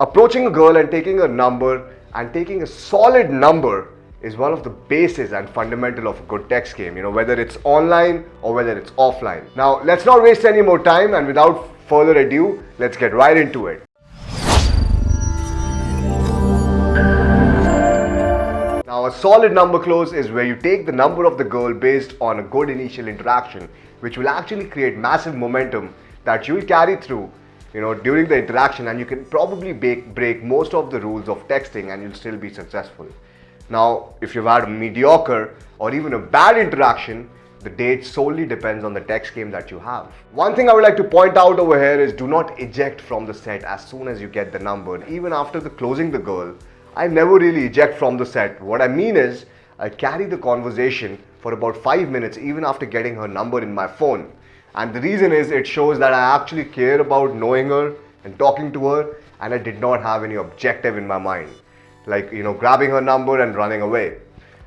Approaching a girl and taking her number and taking a solid number is one of the bases and fundamental of a good text game, whether it's online or whether it's offline. Now, let's not waste any more time, and without further ado, let's get right into it. Now, a solid number close is where you take the number of the girl based on a good initial interaction, which will actually create massive momentum that you will carry through during the interaction, and you can probably break most of the rules of texting and you'll still be successful. Now, if you've had a mediocre or even a bad interaction, the date solely depends on the text game that you have. One thing I would like to point out over here is do not eject from the set as soon as you get the number. Even after closing the girl, I never really eject from the set. What I mean is, I carry the conversation for about 5 minutes even after getting her number in my phone. And the reason is, it shows that I actually care about knowing her and talking to her, and I did not have any objective in my mind, like grabbing her number and running away.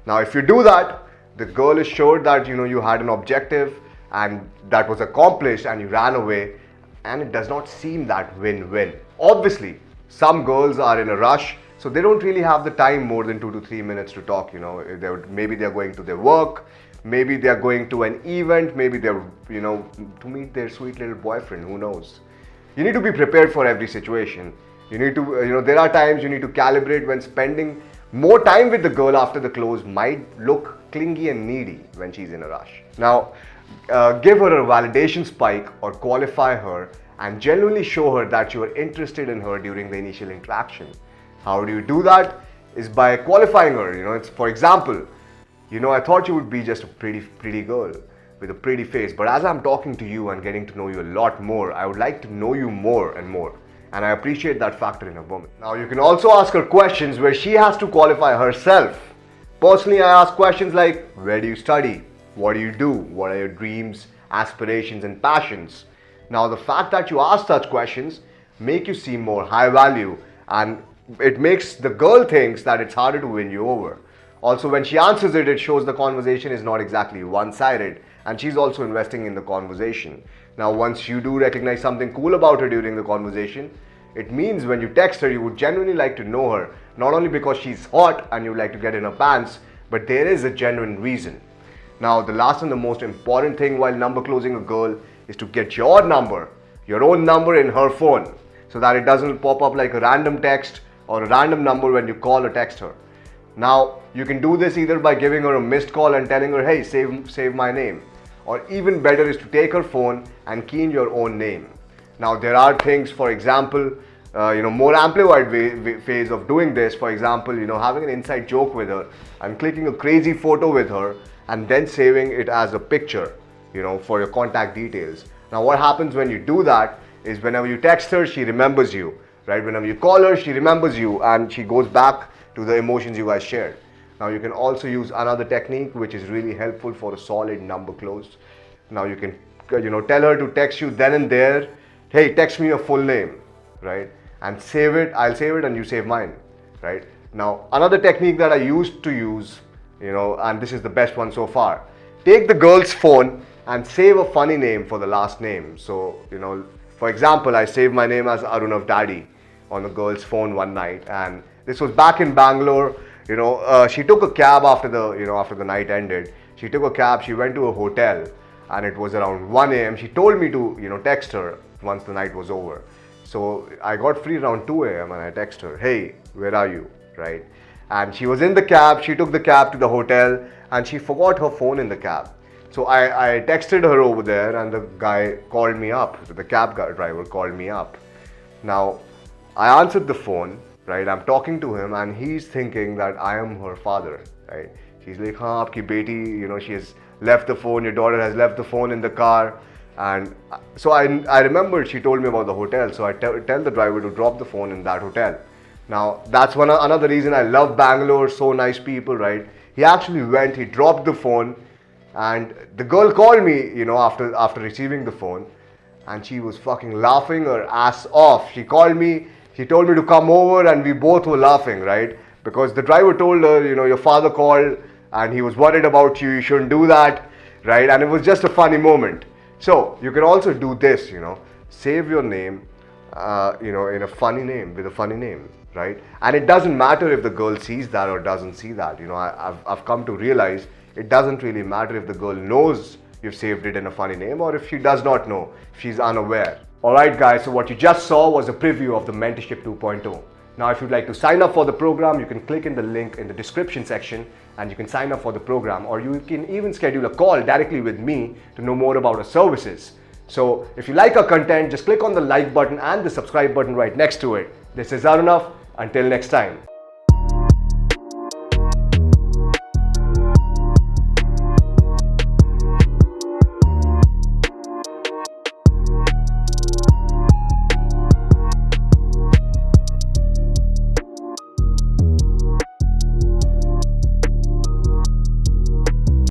Now, if you do that, the girl is sure that you had an objective and that was accomplished and you ran away, and it does not seem that win-win. Obviously, some girls are in a rush, so they don't really have the time more than 2 to 3 minutes to talk. Maybe they're going to their work, maybe they're going to an event, maybe they're to meet their sweet little boyfriend, who knows. You need to be prepared for every situation. You need to there are times you need to calibrate when spending more time with the girl after the close might look clingy and needy when she's in a rush. Now, give her a validation spike or qualify her and genuinely show her that you are interested in her during the initial interaction. How do you do that? Is by qualifying her. It's, for example, I thought you would be just a pretty girl with a pretty face, but as I'm talking to you and getting to know you a lot more, I would like to know you more and more. And I appreciate that factor in a woman. Now, you can also ask her questions where she has to qualify herself. Personally, I ask questions like, where do you study? What do you do? What are your dreams, aspirations, and passions? Now, the fact that you ask such questions make you seem more high value, and it makes the girl thinks that it's harder to win you over. Also, when she answers it, it shows the conversation is not exactly one-sided, and she's also investing in the conversation. Now, once you do recognize something cool about her during the conversation, it means when you text her, you would genuinely like to know her, not only because she's hot and you'd like to get in her pants, but there is a genuine reason. Now, the last and the most important thing while number closing a girl is to get your own number in her phone, so that it doesn't pop up like a random text or a random number when you call or text her. Now, you can do this either by giving her a missed call and telling her, hey, save my name. Or even better is to take her phone and key in your own name. Now, there are things, for example, more amplified ways of doing this. For example, having an inside joke with her and clicking a crazy photo with her and then saving it as a picture, for your contact details. Now, what happens when you do that is whenever you text her, she remembers you, right? Whenever you call her, she remembers you and she goes back to the emotions you guys shared. Now, you can also use another technique which is really helpful for a solid number close. Now, you can tell her to text you then and there, hey, text me your full name, right? And save it, I'll save it and you save mine, right? Now, another technique that I used to use, and this is the best one so far, take the girl's phone and save a funny name for the last name. So, for example, I saved my name as Arunav Daddy on the girl's phone one night, and this was back in Bangalore. She took a cab after the night ended. She took a cab, she went to a hotel, and it was around 1 a.m. She told me to, text her once the night was over. So I got free around 2 a.m. and I texted her, hey, where are you, right? And she was in the cab, she took the cab to the hotel, and she forgot her phone in the cab. So I texted her over there, and the guy called me up, the cab driver called me up. Now, I answered the phone, right? I'm talking to him and he's thinking that I am her father, right? She's like, हाँ आपकी बेटी, she has left the phone, your daughter has left the phone in the car. And so I remembered she told me about the hotel, so I tell the driver to drop the phone in that hotel. Now, that's another reason I love Bangalore, so nice people, right? He actually went, he dropped the phone, and the girl called me, after receiving the phone, and she was fucking laughing her ass off. She called me, she told me to come over, and we both were laughing, right? Because the driver told her, your father called and he was worried about you, you shouldn't do that, right? And it was just a funny moment. So you can also do this, save your name, in a funny name, with a funny name, right? And it doesn't matter if the girl sees that or doesn't see that. I've come to realize it doesn't really matter if the girl knows you've saved it in a funny name or if she does not know, if she's unaware. Alright guys, so what you just saw was a preview of the Mentorship 2.0. Now if you'd like to sign up for the program, you can click in the link in the description section and you can sign up for the program, or you can even schedule a call directly with me to know more about our services. So if you like our content, just click on the like button and the subscribe button right next to it. This is Arunav. Until next time.